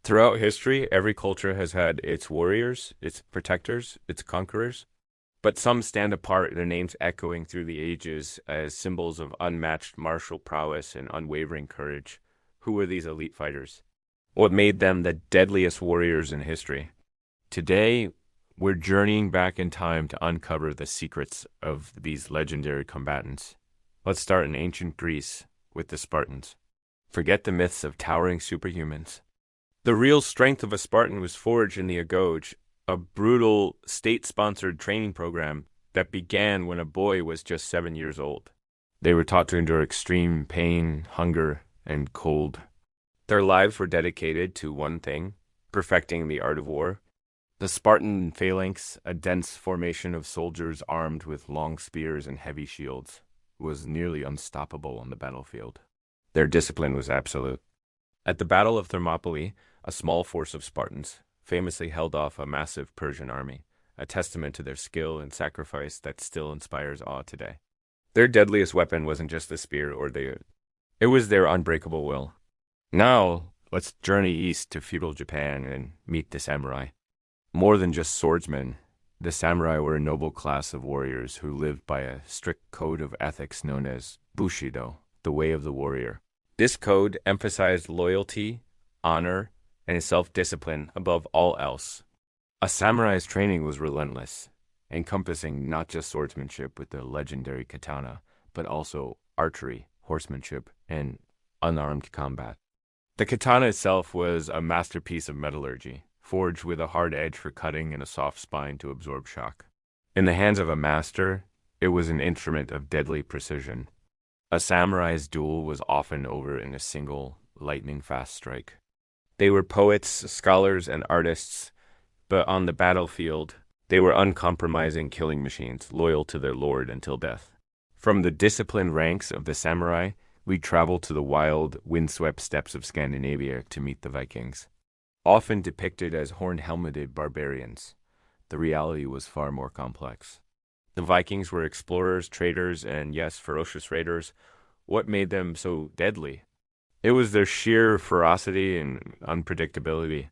Throughout history, every culture has had its warriors, its protectors, its conquerors, but some stand apart, their names echoing through the ages as symbols of unmatched martial prowess and unwavering courage. Who were these elite fighters? What made them the deadliest warriors in history? Today, we're journeying back in time to uncover the secrets of these legendary combatants. Let's start in ancient Greece with the Spartans. Forget the myths of towering superhumans. The real strength of a Spartan was forged in the Agoge, a brutal state-sponsored training program that began when a boy was just 7 years old. They were taught to endure extreme pain, hunger, and cold. Their lives were dedicated to one thing, perfecting the art of war. The Spartan phalanx, a dense formation of soldiers armed with long spears and heavy shields, was nearly unstoppable on the battlefield. Their discipline was absolute. At the Battle of Thermopylae, a small force of Spartans famously held off a massive Persian army, a testament to their skill and sacrifice that still inspires awe today. Their deadliest weapon wasn't just the spear it was their unbreakable will. Now, let's journey east to feudal Japan and meet the samurai. More than just swordsmen, the samurai were a noble class of warriors who lived by a strict code of ethics known as Bushido, the way of the warrior. This code emphasized loyalty, honor, and self-discipline above all else. A samurai's training was relentless, encompassing not just swordsmanship with the legendary katana, but also archery, horsemanship, and unarmed combat. The katana itself was a masterpiece of metallurgy, forged with a hard edge for cutting and a soft spine to absorb shock. In the hands of a master, it was an instrument of deadly precision. A samurai's duel was often over in a single, lightning-fast strike. They were poets, scholars, and artists, but on the battlefield, they were uncompromising killing machines, loyal to their lord until death. From the disciplined ranks of the samurai, we traveled to the wild, windswept steppes of Scandinavia to meet the Vikings. Often depicted as horn-helmeted barbarians, the reality was far more complex. The Vikings were explorers, traders, and yes, ferocious raiders. What made them so deadly? It was their sheer ferocity and unpredictability.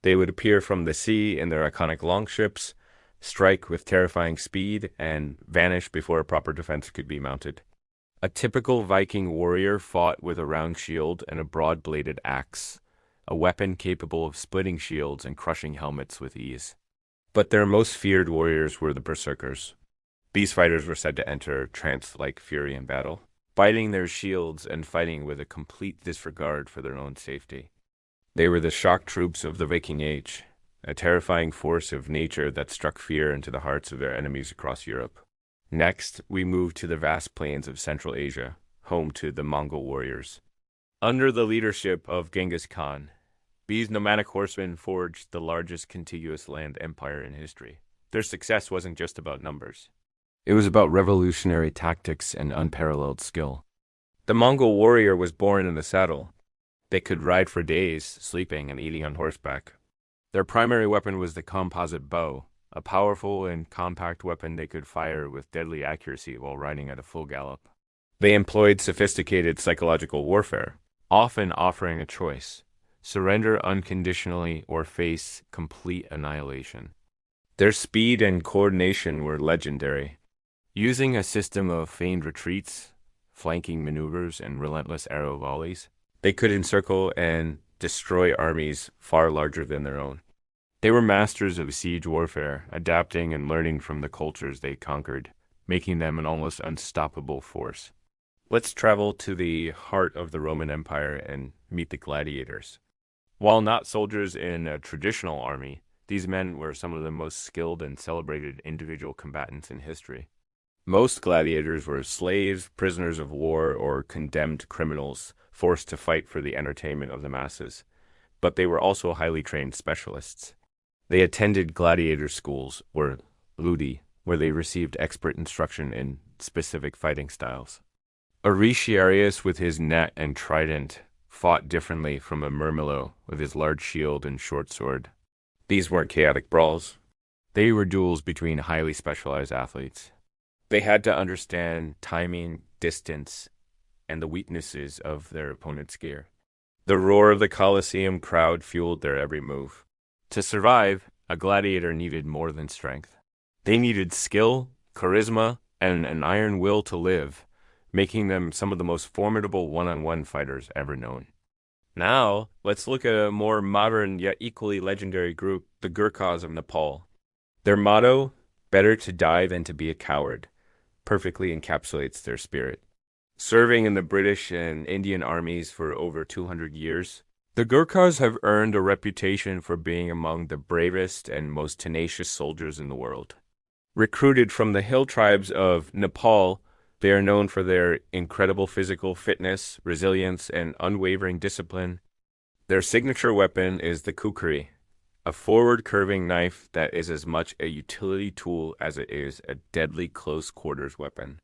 They would appear from the sea in their iconic longships, strike with terrifying speed, and vanish before a proper defense could be mounted. A typical Viking warrior fought with a round shield and a broad-bladed axe, a weapon capable of splitting shields and crushing helmets with ease. But their most feared warriors were the berserkers. These fighters were said to enter trance-like fury in battle, biting their shields and fighting with a complete disregard for their own safety. They were the shock troops of the Viking Age, a terrifying force of nature that struck fear into the hearts of their enemies across Europe. Next, we moved to the vast plains of Central Asia, home to the Mongol warriors. Under the leadership of Genghis Khan, these nomadic horsemen forged the largest contiguous land empire in history. Their success wasn't just about numbers. It was about revolutionary tactics and unparalleled skill. The Mongol warrior was born in the saddle. They could ride for days, sleeping and eating on horseback. Their primary weapon was the composite bow, a powerful and compact weapon they could fire with deadly accuracy while riding at a full gallop. They employed sophisticated psychological warfare, often offering a choice: surrender unconditionally or face complete annihilation. Their speed and coordination were legendary. Using a system of feigned retreats, flanking maneuvers, and relentless arrow volleys, they could encircle and destroy armies far larger than their own. They were masters of siege warfare, adapting and learning from the cultures they conquered, making them an almost unstoppable force. Let's travel to the heart of the Roman Empire and meet the gladiators. While not soldiers in a traditional army, these men were some of the most skilled and celebrated individual combatants in history. Most gladiators were slaves, prisoners of war, or condemned criminals forced to fight for the entertainment of the masses. But they were also highly trained specialists. They attended gladiator schools, or ludi, where they received expert instruction in specific fighting styles. Aurelius, with his net and trident, fought differently from a murmillo with his large shield and short sword. These weren't chaotic brawls. They were duels between highly specialized athletes. They had to understand timing, distance, and the weaknesses of their opponent's gear. The roar of the Colosseum crowd fueled their every move. To survive, a gladiator needed more than strength. They needed skill, charisma, and an iron will to live, making them some of the most formidable one-on-one fighters ever known. Now, let's look at a more modern yet equally legendary group, the Gurkhas of Nepal. Their motto, "Better to die than to be a coward," perfectly encapsulates their spirit. Serving in the British and Indian armies for over 200 years, the Gurkhas have earned a reputation for being among the bravest and most tenacious soldiers in the world. Recruited from the hill tribes of Nepal, they are known for their incredible physical fitness, resilience, and unwavering discipline. Their signature weapon is the kukri, a forward-curving knife that is as much a utility tool as it is a deadly close-quarters weapon.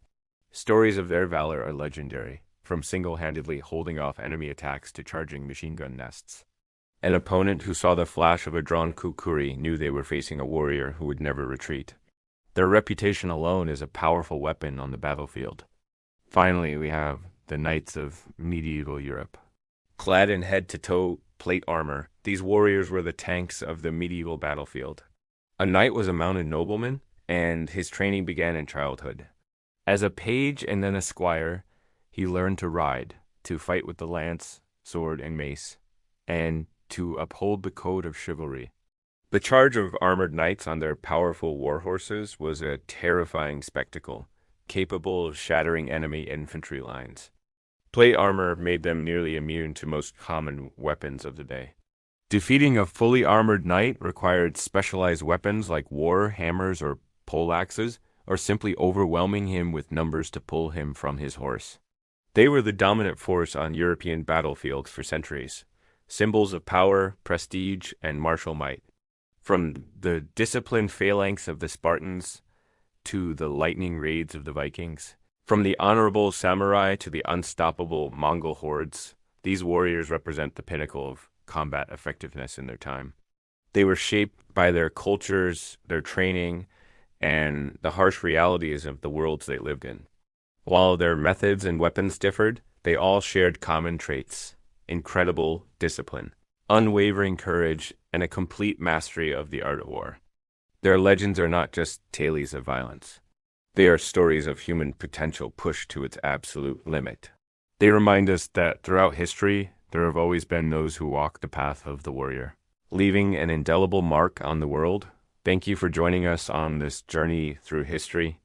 Stories of their valor are legendary, from single-handedly holding off enemy attacks to charging machine gun nests. An opponent who saw the flash of a drawn kukri knew they were facing a warrior who would never retreat. Their reputation alone is a powerful weapon on the battlefield. Finally, we have the Knights of medieval Europe. Clad in head-to-toe plate armor, these warriors were the tanks of the medieval battlefield. A knight was a mounted nobleman, and his training began in childhood. As a page and then a squire, he learned to ride, to fight with the lance, sword, and mace, and to uphold the code of chivalry. The charge of armored knights on their powerful war horses was a terrifying spectacle, capable of shattering enemy infantry lines. Plate armor made them nearly immune to most common weapons of the day. Defeating a fully armored knight required specialized weapons like war hammers or poleaxes, or simply overwhelming him with numbers to pull him from his horse. They were the dominant force on European battlefields for centuries, symbols of power, prestige, and martial might. From the disciplined phalanx of the Spartans to the lightning raids of the Vikings, from the honorable samurai to the unstoppable Mongol hordes, these warriors represent the pinnacle of combat effectiveness in their time. They were shaped by their cultures, their training, and the harsh realities of the worlds they lived in. While their methods and weapons differed, they all shared common traits: incredible discipline, unwavering courage, and a complete mastery of the art of war. Their legends are not just tales of violence. They are stories of human potential pushed to its absolute limit. They remind us that throughout history, there have always been those who walk the path of the warrior, leaving an indelible mark on the world. Thank you for joining us on this journey through history.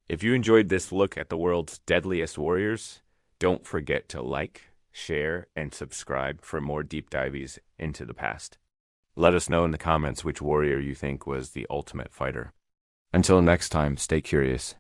If you enjoyed this look at the world's deadliest warriors, don't forget to like, share, and subscribe for more deep dives into the past. Let us know in the comments which warrior you think was the ultimate fighter. Until next time, stay curious.